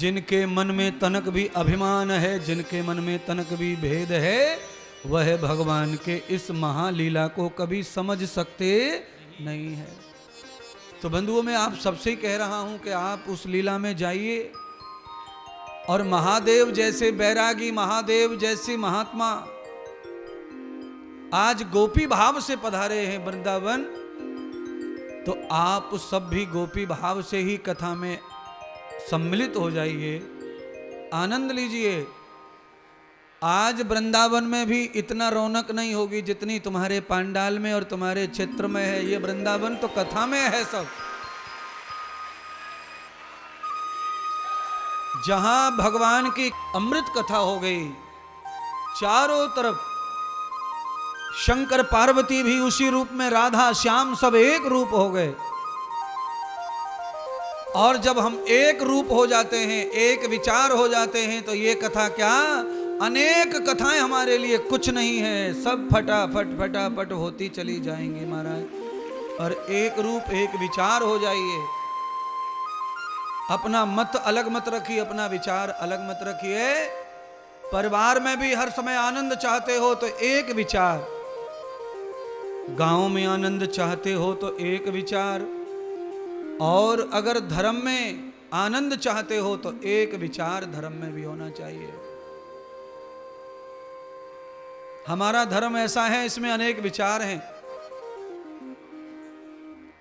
जिनके मन में तनक भी अभिमान है, जिनके मन में तनक भी भेद है, वह भगवान के इस महालीला को कभी समझ सकते नहीं है। तो बंधुओं, मैं आप सबसे ही कह रहा हूं कि आप उस लीला में जाइए और महादेव जैसे बैरागी, महादेव जैसे महात्मा आज गोपी भाव से पधारे हैं वृंदावन, तो आप सब भी गोपी भाव से ही कथा में सम्मिलित हो जाइए, आनंद लीजिए। आज वृंदावन में भी इतना रौनक नहीं होगी जितनी तुम्हारे पांडाल में और तुम्हारे क्षेत्र में है। ये वृंदावन तो कथा में है सब। जहां भगवान की अमृत कथा हो गई, चारों तरफ शंकर पार्वती भी उसी रूप में, राधा श्याम सब एक रूप हो गए। और जब हम एक रूप हो जाते हैं, एक विचार हो जाते हैं, तो ये कथा क्या, अनेक कथाएं हमारे लिए कुछ नहीं है, सब फटाफट फटाफट होती चली जाएंगी महाराज। और एक रूप एक विचार हो जाइए। अपना मत अलग मत रखिए, अपना विचार अलग मत रखिए। परिवार में भी हर समय आनंद चाहते हो तो एक विचार, गांव में आनंद चाहते हो तो एक विचार, और अगर धर्म में आनंद चाहते हो तो एक विचार धर्म में भी होना चाहिए। हमारा धर्म ऐसा है, इसमें अनेक विचार हैं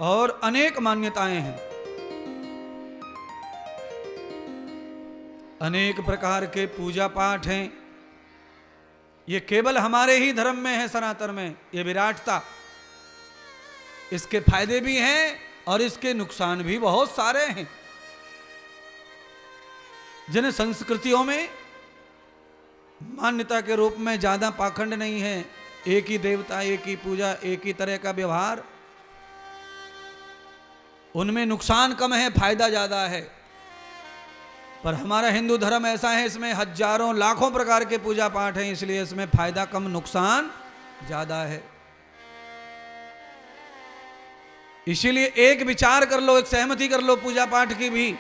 और अनेक मान्यताएं हैं, अनेक प्रकार के पूजा पाठ हैं। ये केवल हमारे ही धर्म में है, सनातन में, ये विराटता। इसके फायदे भी हैं और इसके नुकसान भी बहुत सारे हैं। जिन संस्कृतियों में मान्यता के रूप में ज्यादा पाखंड नहीं है, एक ही देवता, एक ही पूजा, एक ही तरह का व्यवहार, उनमें नुकसान कम है, फायदा ज्यादा है। पर हमारा हिंदू धर्म ऐसा है, इसमें हजारों लाखों प्रकार के पूजा पाठ हैं, इसलिए इसमें फायदा कम, नुकसान ज्यादा है। इसीलिए एक विचार कर लो, एक सहमति कर लो पूजा पाठ की भी।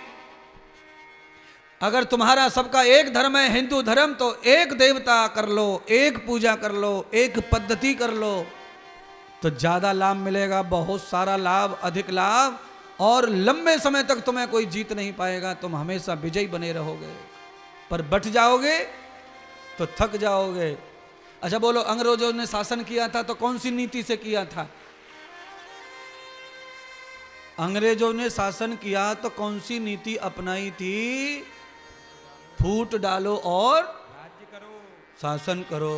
अगर तुम्हारा सबका एक धर्म है, हिंदू धर्म, तो एक देवता कर लो, एक पूजा कर लो, एक पद्धति कर लो, तो ज्यादा लाभ मिलेगा, बहुत सारा लाभ, अधिक लाभ, और लंबे समय तक तुम्हें कोई जीत नहीं पाएगा। तुम हमेशा विजयी बने रहोगे। पर बट जाओगे तो थक जाओगे। अच्छा बोलो, अंग्रेजों ने शासन किया था तो कौन सी नीति से किया था? अंग्रेजों ने शासन किया तो कौन सी नीति अपनाई थी? फूट डालो और राज्य करो, शासन करो।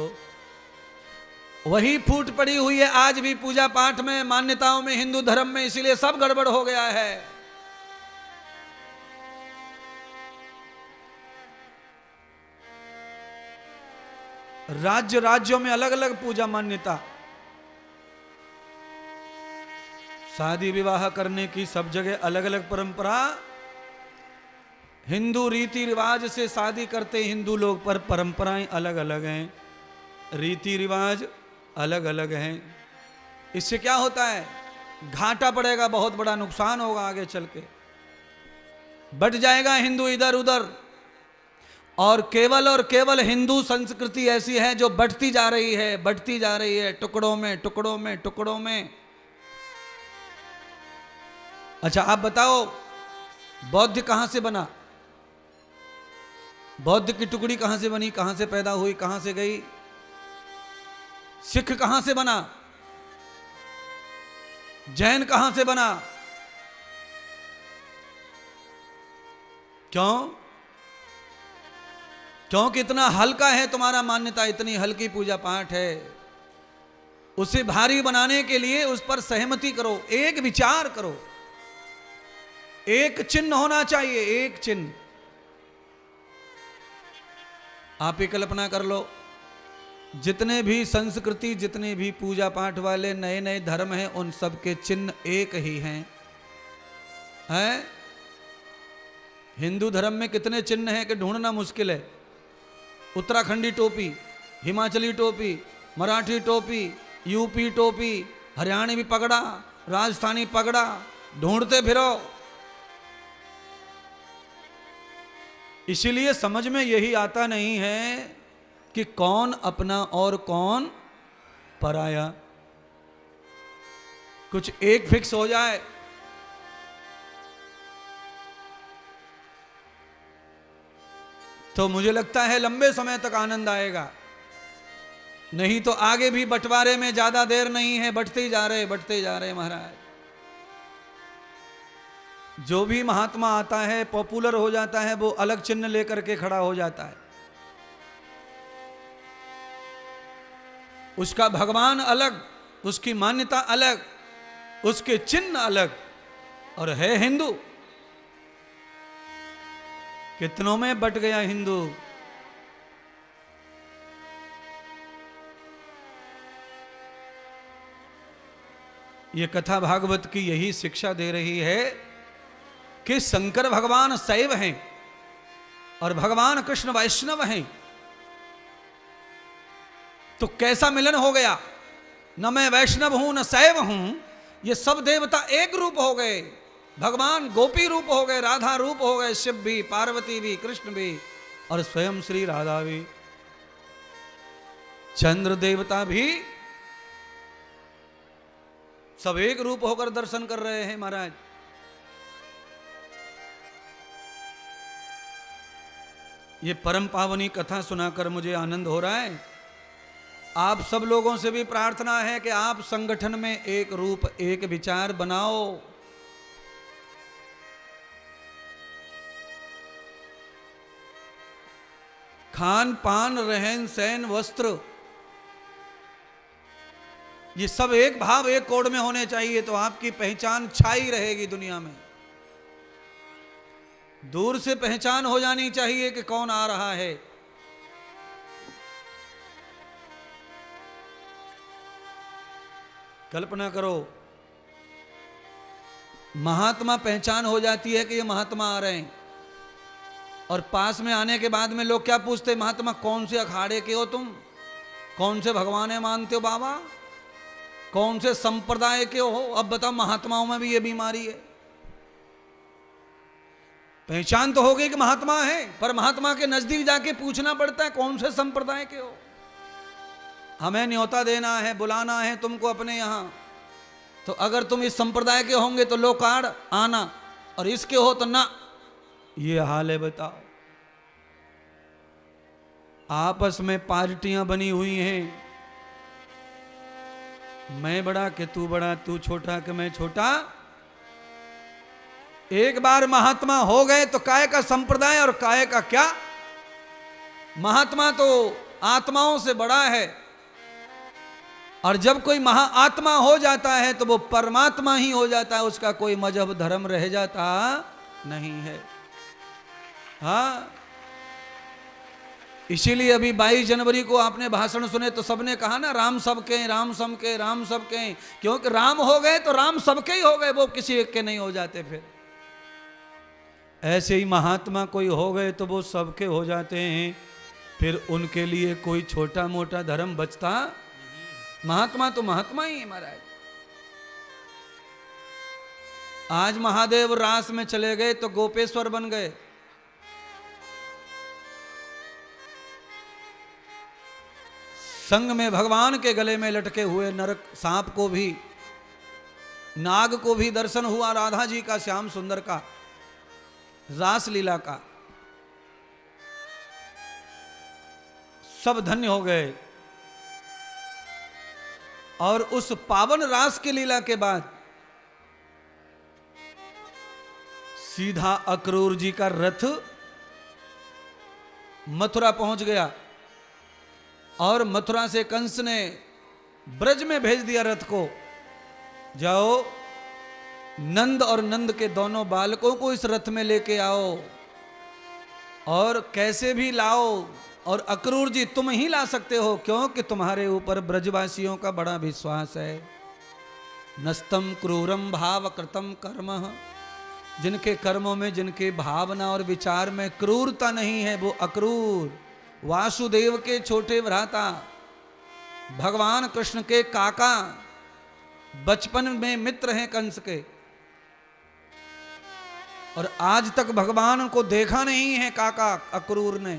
वही फूट पड़ी हुई है आज भी पूजा पाठ में, मान्यताओं में, हिंदू धर्म में। इसीलिए सब गड़बड़ हो गया है। राज्य राज्यों में अलग अलग पूजा मान्यता, शादी विवाह करने की सब जगह अलग अलग परंपरा। हिंदू रीति रिवाज से शादी करते हिंदू लोग, पर परंपराएं अलग अलग हैं, रीति रिवाज अलग अलग हैं। इससे क्या होता है? घाटा पड़ेगा, बहुत बड़ा नुकसान होगा आगे चल के। बट जाएगा हिंदू इधर उधर, और केवल हिंदू संस्कृति ऐसी है जो बढ़ती जा रही है, बढ़ती जा रही है, टुकड़ों में टुकड़ों में टुकड़ों में। अच्छा आप बताओ, बौद्ध कहां से बना? बौद्ध की टुकड़ी कहां से बनी, कहां से पैदा हुई, कहां से गई? सिख कहां से बना? जैन कहां से बना? क्यों? क्योंकि इतना हल्का है तुम्हारा मान्यता, इतनी हल्की पूजा पाठ है। उसे भारी बनाने के लिए उस पर सहमति करो, एक विचार करो, एक चिन्ह होना चाहिए, एक चिन्ह। आप ही कल्पना कर लो, जितने भी संस्कृति, जितने भी पूजा पाठ वाले नए नए धर्म हैं, उन सब के चिन्ह एक ही हैं। हिंदू धर्म में कितने चिन्ह हैं कि ढूंढना मुश्किल है। उत्तराखंडी टोपी, हिमाचली टोपी, मराठी टोपी, यूपी टोपी, हरियाणवी पगड़ा, राजस्थानी पगड़ा, ढूंढते फिरो। इसीलिए समझ में यही आता नहीं है कि कौन अपना और कौन पराया। कुछ एक फिक्स हो जाए तो मुझे लगता है लंबे समय तक आनंद आएगा, नहीं तो आगे भी बंटवारे में ज्यादा देर नहीं है, बढ़ते ही जा रहे महाराज। जो भी महात्मा आता है पॉपुलर हो जाता है, वो अलग चिन्ह लेकर के खड़ा हो जाता है, उसका भगवान अलग, उसकी मान्यता अलग, उसके चिन्ह अलग, और है हिंदू। कितनों में बट गया हिंदू। ये कथा भागवत की यही शिक्षा दे रही है कि शंकर भगवान शैव हैं और भगवान कृष्ण वैष्णव हैं, तो कैसा मिलन हो गया। न मैं वैष्णव हूं न शैव हूं, ये सब देवता एक रूप हो गए। भगवान गोपी रूप हो गए, राधा रूप हो गए, शिव भी, पार्वती भी, कृष्ण भी, और स्वयं श्री राधा भी। चंद्र देवता भी सब एक रूप होकर दर्शन कर रहे हैं महाराज। ये परम पावनी कथा सुनाकर मुझे आनंद हो रहा है। आप सब लोगों से भी प्रार्थना है कि आप संगठन में एक रूप एक विचार बनाओ। खान पान रहन सहन वस्त्र, ये सब एक भाव एक कोड में होने चाहिए, तो आपकी पहचान छाई रहेगी दुनिया में। दूर से पहचान हो जानी चाहिए कि कौन आ रहा है। कल्पना करो, महात्मा पहचान हो जाती है कि ये महात्मा आ रहे हैं, और पास में आने के बाद में लोग क्या पूछते, महात्मा कौन से अखाड़े के हो तुम, कौन से भगवान मानते हो बाबा, कौन से संप्रदाय के हो। अब बताओ, महात्माओं में भी ये बीमारी है। पहचान तो हो गई कि महात्मा है, पर महात्मा के नजदीक जाके पूछना पड़ता है कौन से संप्रदाय के हो। हमें न्योता देना है, बुलाना है तुमको अपने यहां, तो अगर तुम इस संप्रदाय के होंगे तो लो कार्ड आना, और इसके हो तो ना। ये हाल है, बताओ। आपस में पार्टियां बनी हुई हैं, मैं बड़ा कि तू बड़ा, तू छोटा कि मैं छोटा। एक बार महात्मा हो गए तो काय का संप्रदाय और काय का क्या। महात्मा तो आत्माओं से बड़ा है, और जब कोई महाआत्मा हो जाता है तो वो परमात्मा ही हो जाता है, उसका कोई मजहब धर्म रह जाता नहीं है। हाँ, इसीलिए अभी 22 जनवरी को आपने भाषण सुने तो सबने कहा ना, राम सबके, राम सबके, राम सबके। क्योंकि राम हो गए तो राम सबके ही हो गए, वो किसी एक के नहीं हो जाते। फिर ऐसे ही महात्मा कोई हो गए तो वो सबके हो जाते हैं, फिर उनके लिए कोई छोटा मोटा धर्म बचता। महात्मा तो महात्मा ही है महाराज। आज महादेव रास में चले गए तो गोपेश्वर बन गए। संग में भगवान के गले में लटके हुए नरक सांप को भी, नाग को भी दर्शन हुआ राधा जी का, श्याम सुंदर का, रास लीला का। सब धन्य हो गए। और उस पावन रास की लीला के बाद सीधा अक्रूर जी का रथ मथुरा पहुंच गया, और मथुरा से कंस ने ब्रज में भेज दिया रथ को, जाओ नंद और नंद के दोनों बालकों को इस रथ में लेके आओ, और कैसे भी लाओ। और अक्रूर जी तुम ही ला सकते हो, क्योंकि तुम्हारे ऊपर ब्रजवासियों का बड़ा विश्वास है। नस्तम क्रूरम भाव कृतम कर्म, जिनके कर्मों में, जिनके भावना और विचार में क्रूरता नहीं है, वो अक्रूर। वासुदेव के छोटे भ्राता, भगवान कृष्ण के काका, बचपन में मित्र हैं कंस के। और आज तक भगवान को देखा नहीं है काका अक्रूर ने,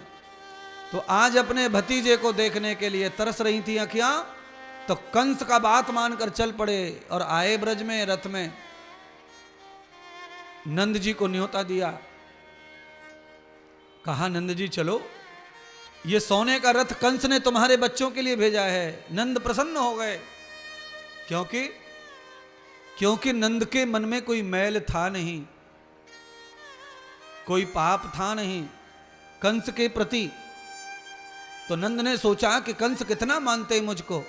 तो आज अपने भतीजे को देखने के लिए तरस रही थी अखियां, तो कंस का बात मानकर चल पड़े और आए ब्रज में रथ में। नंद जी को न्योता दिया, कहा नंद जी चलो, ये सोने का रथ कंस ने तुम्हारे बच्चों के लिए भेजा है। नंद प्रसन्न हो गए, क्योंकि नंद के मन में कोई मैल था नहीं, कोई पाप था नहीं कंस के प्रति। तो नंद ने सोचा कि कंस कितना मानते मुझको,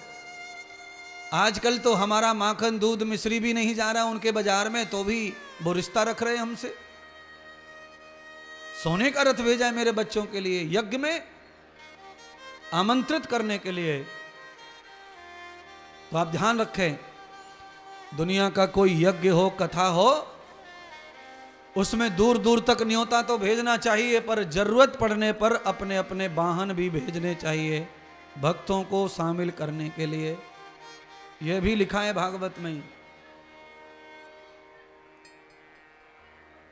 आजकल तो हमारा माखन दूध मिश्री भी नहीं जा रहा उनके बाजार में, तो भी वो रिश्ता रख रहे हमसे। सोने का रथ भेजा है मेरे बच्चों के लिए, यज्ञ में आमंत्रित करने के लिए। तो आप ध्यान रखें, दुनिया का कोई यज्ञ हो, कथा हो, उसमें दूर दूर तक न्योता तो भेजना चाहिए, पर जरूरत पड़ने पर अपने अपने वाहन भी भेजने चाहिए भक्तों को शामिल करने के लिए। यह भी लिखा है भागवत में।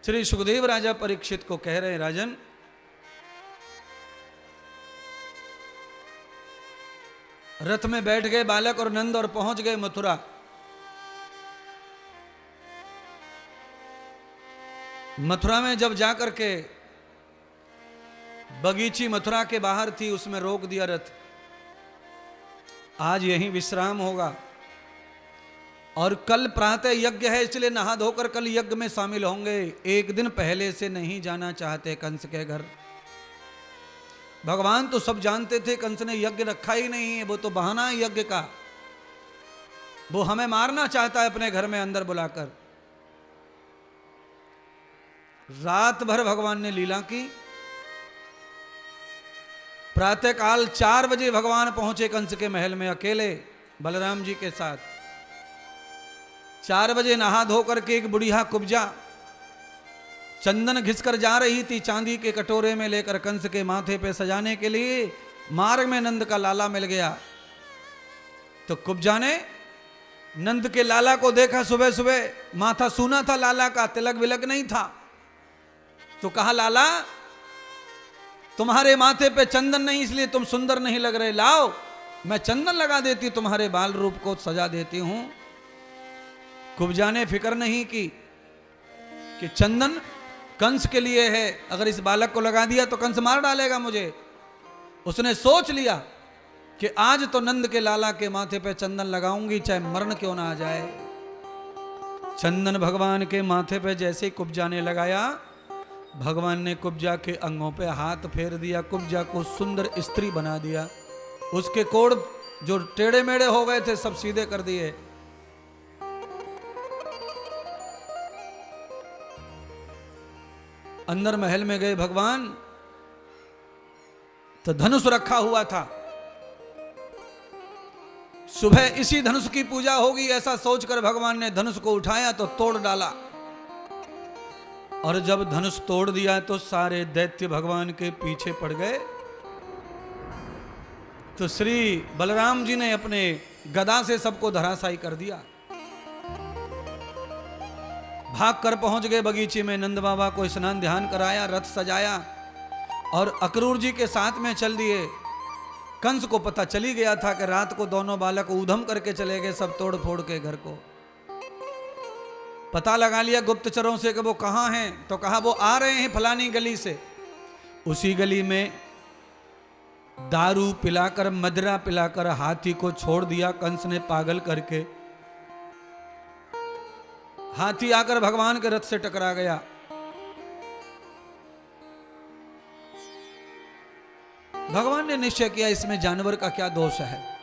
श्री सुखदेव राजा परीक्षित को कह रहे, राजन रथ में बैठ गए बालक और नंद और पहुंच गए मथुरा। मथुरा में जब जाकर के बगीची मथुरा के बाहर थी, उसमें रोक दिया रथ, आज यहीं विश्राम होगा और कल प्रातः यज्ञ है, इसलिए नहा धोकर कल यज्ञ में शामिल होंगे। एक दिन पहले से नहीं जाना चाहते कंस के घर। भगवान तो सब जानते थे कंस ने यज्ञ रखा ही नहीं है, वो तो बहाना है यज्ञ का, वो हमें मारना चाहता है अपने घर में अंदर बुलाकर। रात भर भगवान ने लीला की। प्रातःकाल 4 बजे भगवान पहुंचे कंस के महल में अकेले बलराम जी के साथ। 4 बजे नहा धो करके एक बुढ़िया कुब्जा चंदन घिसकर जा रही थी चांदी के कटोरे में लेकर कंस के माथे पे सजाने के लिए। मार्ग में नंद का लाला मिल गया, तो कुब्जा ने नंद के लाला को देखा। सुबह सुबह माथा सूना था लाला का, तिलक विलक नहीं था। तो कहा लाला तुम्हारे माथे पे चंदन नहीं, इसलिए तुम सुंदर नहीं लग रहे, लाओ मैं चंदन लगा देती, तुम्हारे बाल रूप को सजा देती हूं। कुब्जा ने फिक्र नहीं की कि चंदन कंस के लिए है, अगर इस बालक को लगा दिया तो कंस मार डालेगा मुझे। उसने सोच लिया कि आज तो नंद के लाला के माथे पे चंदन लगाऊंगी, चाहे मरण क्यों ना आ जाए। चंदन भगवान के माथे पे जैसे कुब्जा ने लगाया, भगवान ने कुब्जा के अंगों पे हाथ फेर दिया, कुब्जा को सुंदर स्त्री बना दिया। उसके कोड़ जो टेढ़े मेढ़े हो गए थे सब सीधे कर दिए। अंदर महल में गए भगवान, तो धनुष रखा हुआ था। सुबह इसी धनुष की पूजा होगी ऐसा सोचकर भगवान ने धनुष को उठाया तो तोड़ डाला। और जब धनुष तोड़ दिया तो सारे दैत्य भगवान के पीछे पड़ गए। तो श्री बलराम जी ने अपने गदा से सबको धराशायी कर दिया। भाग कर पहुंच गए बगीचे में, नंद बाबा को स्नान ध्यान कराया, रथ सजाया और अक्रूर जी के साथ में चल दिए। कंस को पता चली गया था कि रात को दोनों बालक ऊधम करके चले गए सब तोड़ फोड़ के घर को। पता लगा लिया गुप्तचरों से कि वो कहाँ हैं, तो कहा वो आ रहे हैं फलानी गली से। उसी गली में दारू पिलाकर, मदिरा पिलाकर हाथी को छोड़ दिया कंस ने पागल करके। हाथी आकर भगवान के रथ से टकरा गया। भगवान ने निश्चय किया इसमें जानवर का क्या दोष है,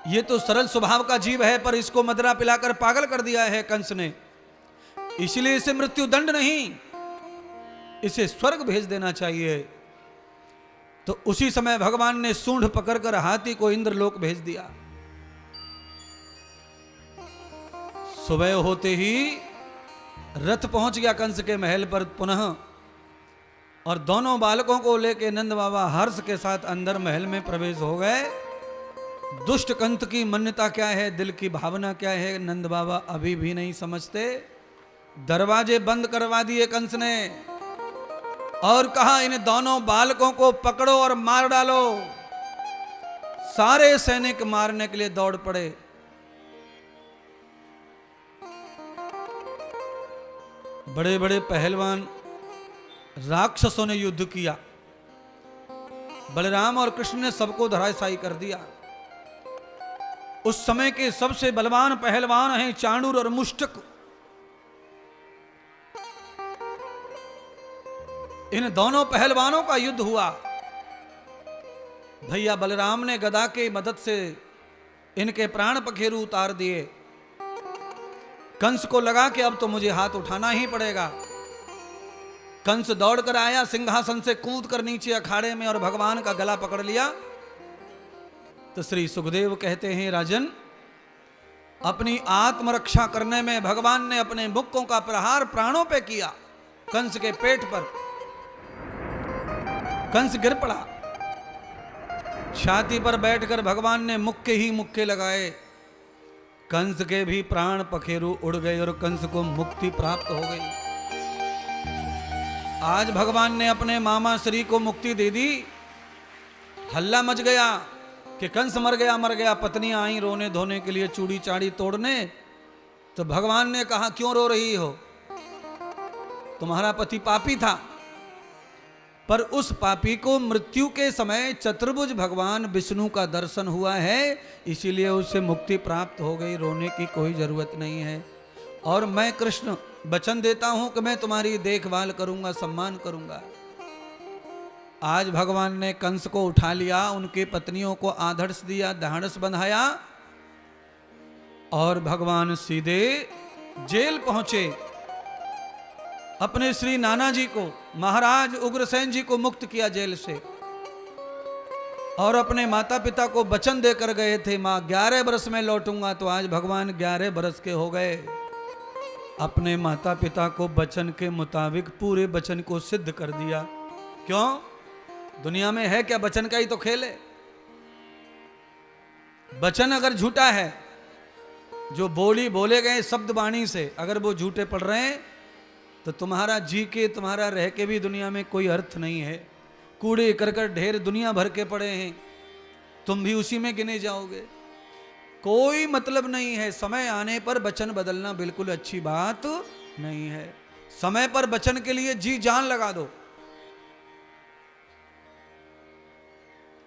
ये तो सरल स्वभाव का जीव है, पर इसको मदिरा पिलाकर पागल कर दिया है कंस ने, इसलिए इसे मृत्यु दंड नहीं, इसे स्वर्ग भेज देना चाहिए। तो उसी समय भगवान ने सूंड पकड़कर हाथी को इंद्रलोक भेज दिया। सुबह होते ही रथ पहुंच गया कंस के महल पर पुनः, और दोनों बालकों को लेकर नंद बाबा हर्ष के साथ अंदर महल में प्रवेश हो गए। दुष्ट कंस की मान्यता क्या है, दिल की भावना क्या है, नंद बाबा अभी भी नहीं समझते। दरवाजे बंद करवा दिए कंस ने और कहा इन दोनों बालकों को पकड़ो और मार डालो। सारे सैनिक मारने के लिए दौड़ पड़े। बड़े बड़े पहलवान राक्षसों ने युद्ध किया। बलराम और कृष्ण ने सबको धराशायी कर दिया। उस समय के सबसे बलवान पहलवान हैं चाणूर और मुष्टक। इन दोनों पहलवानों का युद्ध हुआ। भैया बलराम ने गदा के मदद से इनके प्राण पखेरु उतार दिए। कंस को लगा कि अब तो मुझे हाथ उठाना ही पड़ेगा। कंस दौड़कर आया, सिंहासन से कूद कर नीचे अखाड़े में और भगवान का गला पकड़ लिया। तो श्री सुखदेव कहते हैं, राजन, अपनी आत्मरक्षा करने में भगवान ने अपने मुक्कों का प्रहार प्राणों पे किया। कंस के पेट पर कंस गिर पड़ा। छाती पर बैठकर भगवान ने मुक्के ही मुक्के लगाए। कंस के भी प्राण पखेरु उड़ गए और कंस को मुक्ति प्राप्त हो गई। आज भगवान ने अपने मामा श्री को मुक्ति दे दी। हल्ला मच गया कि कंस मर गया। पत्नियां आई रोने धोने के लिए, चूड़ी चाड़ी तोड़ने। तो भगवान ने कहा, क्यों रो रही हो? तुम्हारा पति पापी था, पर उस पापी को मृत्यु के समय चतुर्भुज भगवान विष्णु का दर्शन हुआ है, इसीलिए उसे मुक्ति प्राप्त हो गई। रोने की कोई जरूरत नहीं है। और मैं कृष्ण वचन देता हूं कि मैं तुम्हारी देखभाल करूंगा, सम्मान करूंगा। आज भगवान ने कंस को उठा लिया, उनकी पत्नियों को आधर्ष दिया, धाड़स बंधाया और भगवान सीधे जेल पहुंचे। अपने श्री नाना जी को, महाराज उग्रसेन जी को मुक्त किया जेल से। और अपने माता पिता को वचन देकर गए थे, मां 11 बरस में लौटूंगा। तो आज भगवान 11 बरस के हो गए। अपने माता पिता को वचन के मुताबिक पूरे वचन को सिद्ध कर दिया। क्यों? दुनिया में है क्या वचन का ही तो खेल है। वचन अगर झूठा है, जो बोले गए शब्द वाणी से अगर वो झूठे पड़ रहे हैं, तो तुम्हारा जी के, तुम्हारा रह के भी दुनिया में कोई अर्थ नहीं है। कूड़े करकट ढेर दुनिया भर के पड़े हैं, तुम भी उसी में गिने जाओगे। कोई मतलब नहीं है। समय आने पर वचन बदलना बिल्कुल अच्छी बात नहीं है। समय पर वचन के लिए जी जान लगा दो।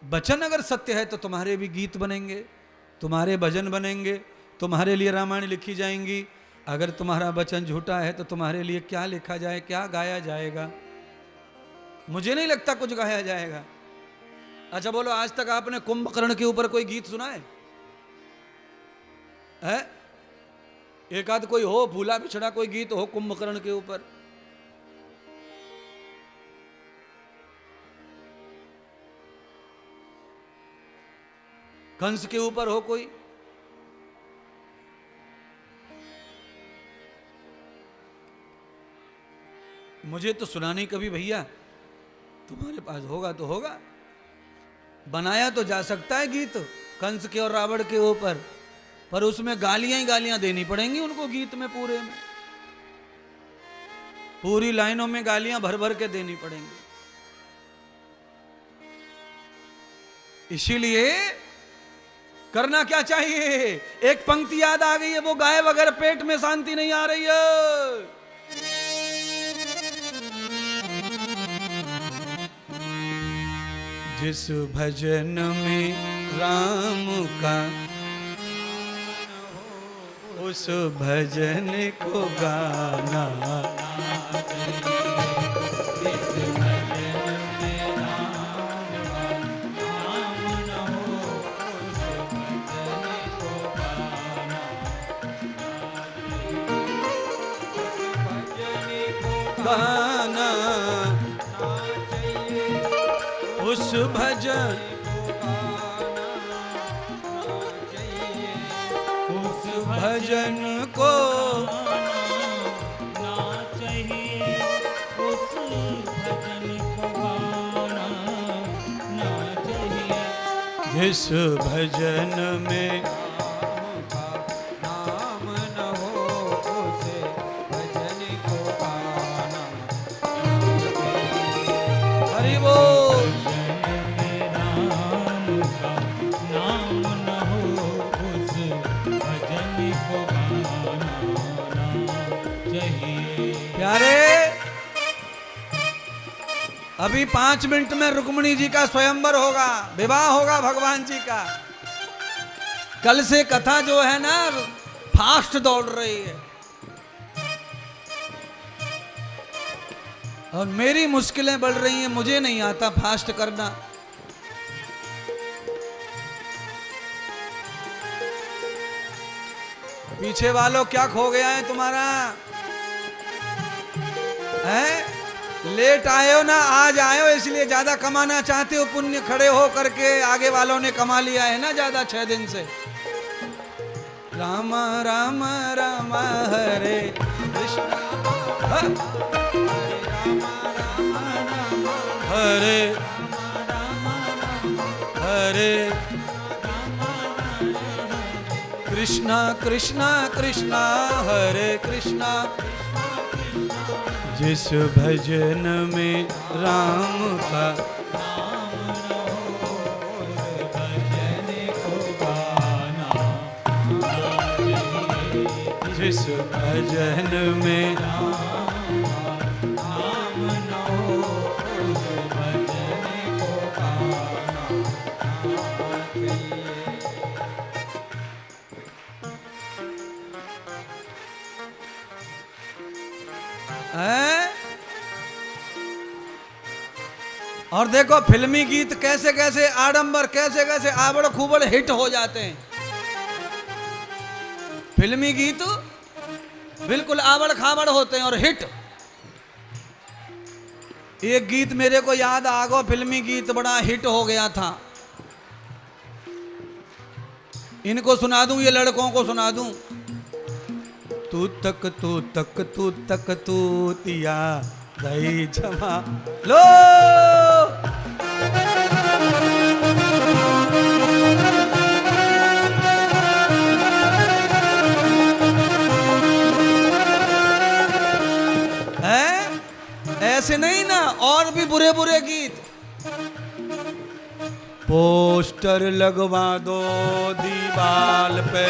वचन अगर सत्य है तो तुम्हारे भी गीत बनेंगे, तुम्हारे भजन बनेंगे, तुम्हारे लिए रामायण लिखी जाएंगी। अगर तुम्हारा वचन झूठा है तो तुम्हारे लिए क्या लिखा जाए, क्या गाया जाएगा? मुझे नहीं लगता कुछ गाया जाएगा। अच्छा बोलो, आज तक आपने कुंभकर्ण के ऊपर कोई गीत सुना है? एक आध कोई हो, भूला बिछड़ा कोई गीत हो कुंभकर्ण के ऊपर? कंस के ऊपर हो कोई? मुझे तो सुना नहीं कभी भैया। तुम्हारे पास होगा तो होगा। बनाया तो जा सकता है गीत कंस के और रावण के ऊपर, पर उसमें गालियां ही गालियां देनी पड़ेंगी उनको गीत में। पूरे में पूरी लाइनों में गालियां भर भर के देनी पड़ेंगी। इसीलिए करना क्या चाहिए? एक पंक्ति याद आ गई है, वो गाए बगैर पेट में शांति नहीं आ रही है। जिस भजन में राम का, उस भजन को गाना। गाना उस भजन, उस भजन को ना चाहिए, उस भजन को गाना ना चाहिए। जिस भजन में नाम न हो, उस भजन अभी 5 मिनट में रुक्मिणी जी का स्वयंवर होगा, विवाह होगा भगवान जी का। कल से कथा जो है ना फास्ट दौड़ रही है, और मेरी मुश्किलें बढ़ रही हैं, मुझे नहीं आता फास्ट करना। पीछे वालों क्या खो गया है तुम्हारा? है लेट आए हो ना, आज आए हो इसलिए ज्यादा कमाना चाहते हो पुण्य, खड़े हो करके आगे वालों ने कमा लिया है ना ज्यादा 6 दिन से। राम राम राम हरे कृष्ण हरे हरे कृष्णा कृष्णा कृष्णा हरे कृष्णा। जिस भजन में राम का जिस भजन में और देखो फिल्मी गीत कैसे कैसे आडंबर, कैसे कैसे आबड़ खूबड़ हिट हो जाते हैं। फिल्मी गीत बिल्कुल आबड़ खाबड़ होते हैं और हिट। एक गीत मेरे को याद आ गया, फिल्मी गीत बड़ा हिट हो गया था। इनको सुना दूं, ये लड़कों को सुना दूं। तू तक तू तक तू तक तू तिया गई जमा लो। ऐसे नहीं ना, और भी बुरे बुरे गीत। पोस्टर लगवा दो दीवाल पे,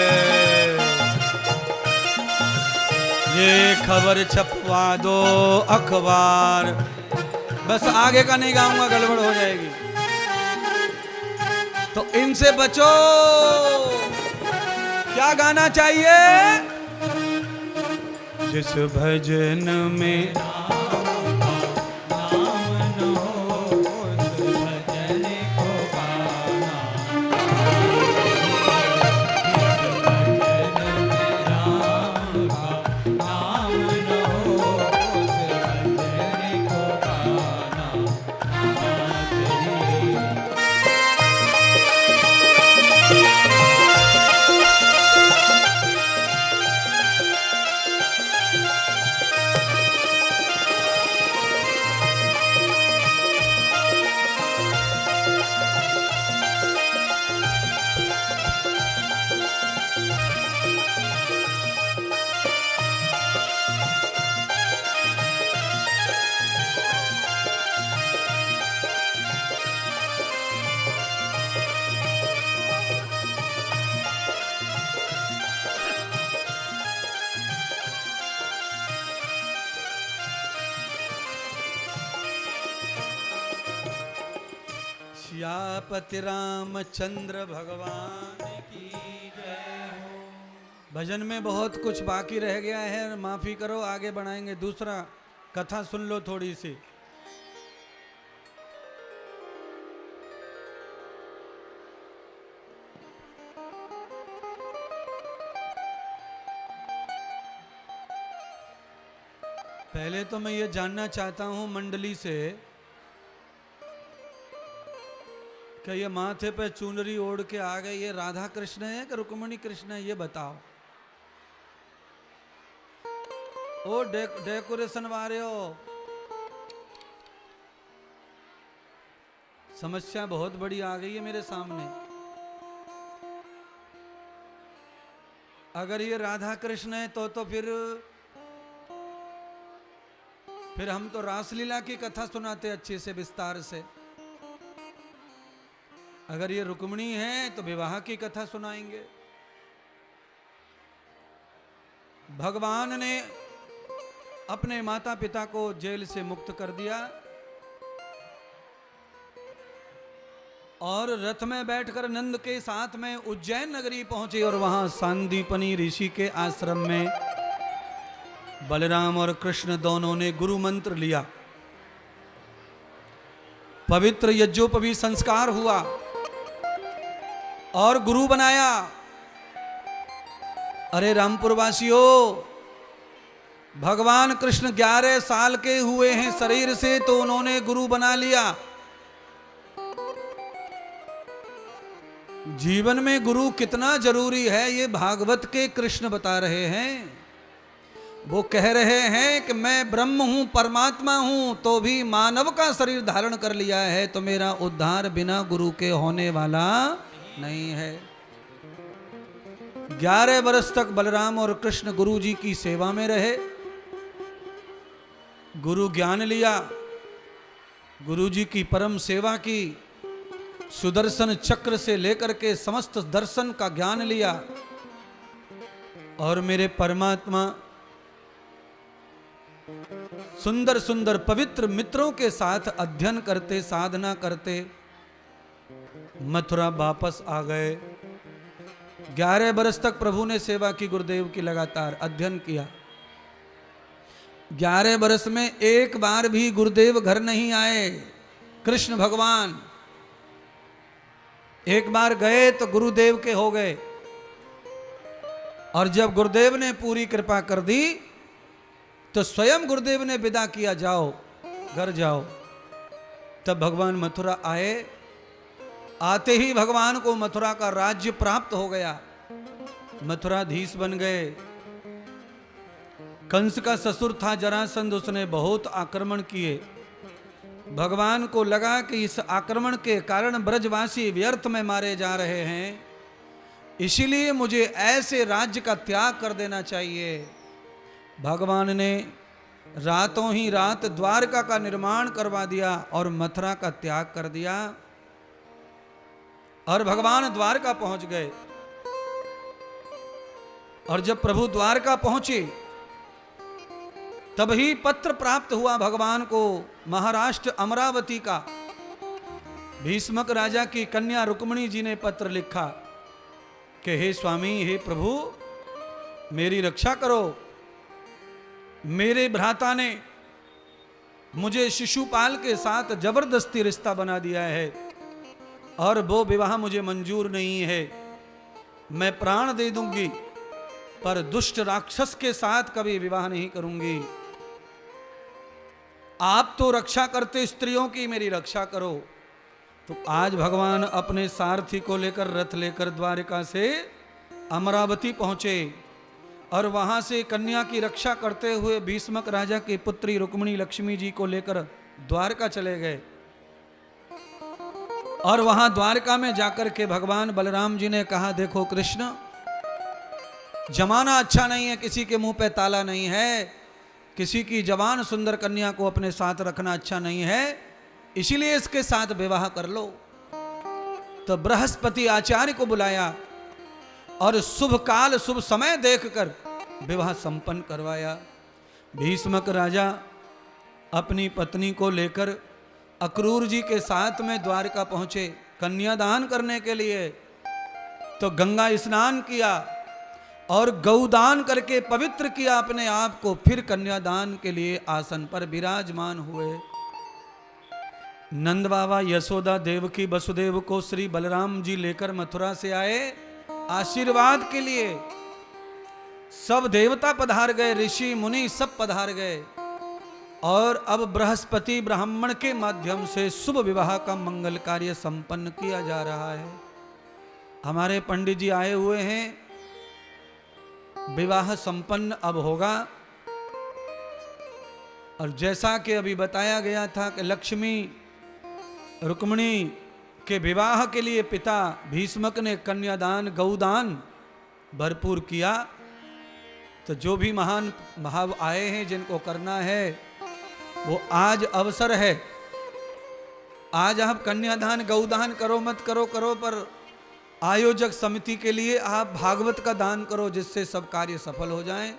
ये खबर छपवा दो अखबार। बस आगे का नहीं गाऊंगा, गड़बड़ हो जाएगी, तो इनसे बचो। क्या गाना चाहिए? जिस भजन में सियापति रामचंद्र भगवान की जय हो। भजन में बहुत कुछ बाकी रह गया है, माफी करो, आगे बढ़ाएंगे। दूसरा कथा सुन लो थोड़ी सी। पहले तो मैं ये जानना चाहता हूं मंडली से कि ये माथे पे चुनरी ओढ़ के आ गए, ये राधा कृष्ण है कि रुक्मिणी कृष्ण है, ये बताओ। ओ डेकोरेशन वाले हो, समस्या बहुत बड़ी आ गई है मेरे सामने। अगर ये राधा कृष्ण है तो फिर हम तो रासलीला की कथा सुनाते अच्छे से विस्तार से। अगर ये रुक्मिणी है तो विवाह की कथा सुनाएंगे। भगवान ने अपने माता पिता को जेल से मुक्त कर दिया, और रथ में बैठकर नंद के साथ में उज्जैन नगरी पहुंचे और वहां सांदीपनी ऋषि के आश्रम में बलराम और कृष्ण दोनों ने गुरु मंत्र लिया। पवित्र यज्ञोपवी संस्कार हुआ और गुरु बनाया। अरे रामपुर वासियों, भगवान कृष्ण 11 साल के हुए हैं शरीर से तो उन्होंने गुरु बना लिया। जीवन में गुरु कितना जरूरी है ये भागवत के कृष्ण बता रहे हैं। वो कह रहे हैं कि मैं ब्रह्म हूं, परमात्मा हूं, तो भी मानव का शरीर धारण कर लिया है तो मेरा उद्धार बिना गुरु के होने वाला नहीं है। 11 वर्ष तक बलराम और कृष्ण गुरु जी की सेवा में रहे। गुरु ज्ञान लिया, गुरु जी की परम सेवा की, सुदर्शन चक्र से लेकर के समस्त दर्शन का ज्ञान लिया और मेरे परमात्मा सुंदर सुंदर पवित्र मित्रों के साथ अध्ययन करते, साधना करते मथुरा वापस आ गए। 11 वर्ष तक प्रभु ने सेवा की, गुरुदेव की लगातार अध्ययन किया। 11 वर्ष में एक बार भी गुरुदेव घर नहीं आए। कृष्ण भगवान एक बार गए तो गुरुदेव के हो गए और जब गुरुदेव ने पूरी कृपा कर दी तो स्वयं गुरुदेव ने विदा किया, जाओ घर जाओ। तब भगवान मथुरा आए। आते ही भगवान को मथुरा का राज्य प्राप्त हो गया, मथुराधीश बन गए। कंस का ससुर था जरासंध, उसने बहुत आक्रमण किए। भगवान को लगा कि इस आक्रमण के कारण ब्रजवासी व्यर्थ में मारे जा रहे हैं, इसीलिए मुझे ऐसे राज्य का त्याग कर देना चाहिए। भगवान ने रातों ही रात द्वारका का निर्माण करवा दिया और मथुरा का त्याग कर दिया और भगवान द्वारका पहुंच गए। और जब प्रभु द्वारका पहुंचे तभी पत्र प्राप्त हुआ भगवान को महाराष्ट्र अमरावती का। भीष्मक राजा की कन्या रुक्मिणी जी ने पत्र लिखा कि हे स्वामी, हे प्रभु, मेरी रक्षा करो। मेरे भ्राता ने मुझे शिशुपाल के साथ जबरदस्ती रिश्ता बना दिया है और वो विवाह मुझे मंजूर नहीं है। मैं प्राण दे दूंगी पर दुष्ट राक्षस के साथ कभी विवाह नहीं करूंगी। आप तो रक्षा करते स्त्रियों की, मेरी रक्षा करो। तो आज भगवान अपने सारथी को लेकर रथ लेकर द्वारका से अमरावती पहुंचे और वहां से कन्या की रक्षा करते हुए भीष्मक राजा की पुत्री रुक्मिणी लक्ष्मी जी को लेकर द्वारका चले गए। और वहां द्वारका में जाकर के भगवान बलराम जी ने कहा, देखो कृष्ण, जमाना अच्छा नहीं है, किसी के मुंह पे ताला नहीं है, किसी की जवान सुंदर कन्या को अपने साथ रखना अच्छा नहीं है, इसीलिए इसके साथ विवाह कर लो। तो बृहस्पति आचार्य को बुलाया और शुभ काल शुभ समय देखकर विवाह संपन्न करवाया। भीष्मक राजा अपनी पत्नी को लेकर अक्रूर जी के साथ में द्वारका पहुंचे कन्यादान करने के लिए। तो गंगा स्नान किया और गौदान करके पवित्र किया अपने आप को, फिर कन्यादान के लिए आसन पर विराजमान हुए। नंद बाबा यशोदा देवकी वसुदेव को श्री बलराम जी लेकर मथुरा से आए आशीर्वाद के लिए। सब देवता पधार गए, ऋषि मुनि सब पधार गए और अब बृहस्पति ब्राह्मण के माध्यम से शुभ विवाह का मंगल कार्य संपन्न किया जा रहा है। हमारे पंडित जी आए हुए हैं, विवाह संपन्न अब होगा। और जैसा कि अभी बताया गया था कि लक्ष्मी रुक्मिणी के विवाह के लिए पिता भीष्मक ने कन्यादान गौदान भरपूर किया। तो जो भी महान भाव आए हैं जिनको करना है वो आज अवसर है। आज आप कन्यादान गौदान करो मत करो, पर आयोजक समिति के लिए आप भागवत का दान करो, जिससे सब कार्य सफल हो जाएं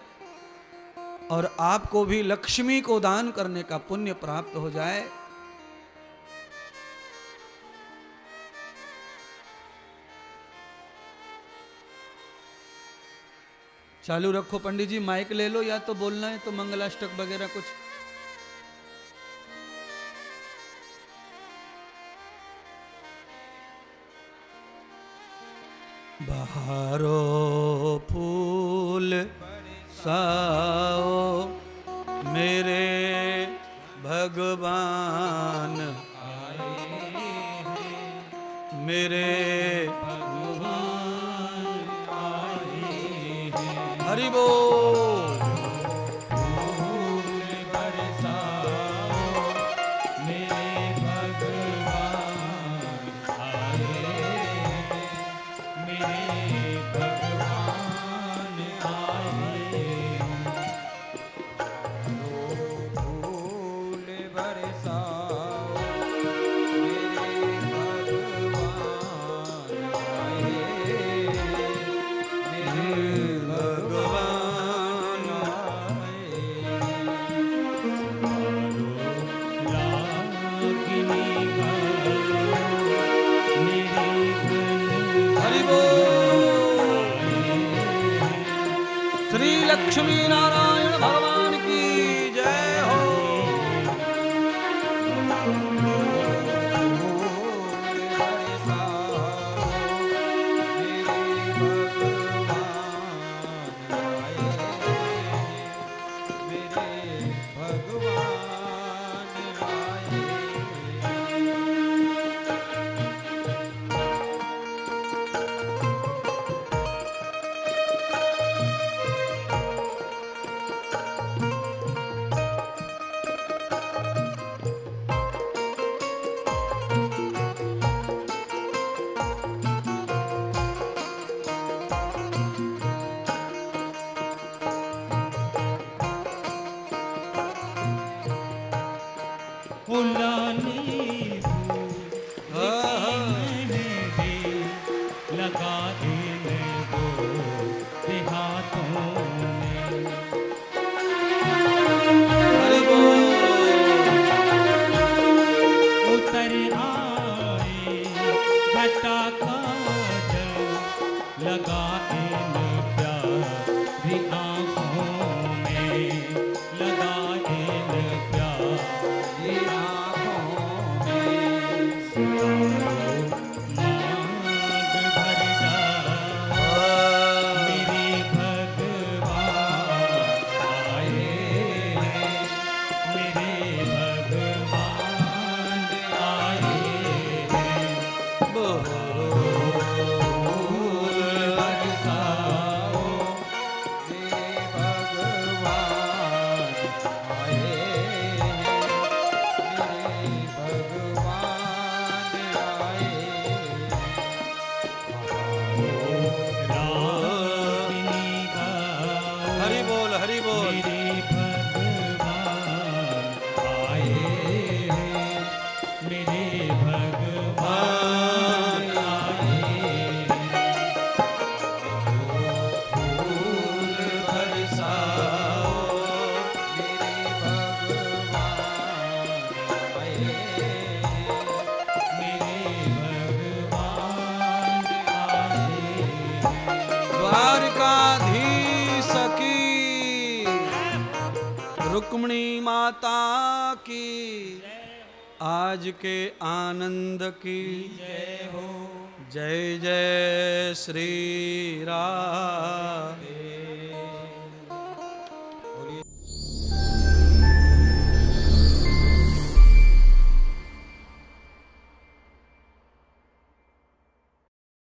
और आपको भी लक्ष्मी को दान करने का पुण्य प्राप्त हो जाए। चालू रखो पंडित जी, माइक ले लो, या तो बोलना है तो मंगलाष्टक वगैरह कुछ। बहारो फूल साओ मेरे भगवान मेरे भगवान आए हैं। हरि बोल। फूल बरसाओ मेरे भगवान आए हैं, मेरे भगवान आए हैं। फूल बरसाओ श्री लक्ष्मी नारायण भगवान की जय हो। रुक्मिणी माता की, आज के आनंद की जय हो। जय जय श्री राम।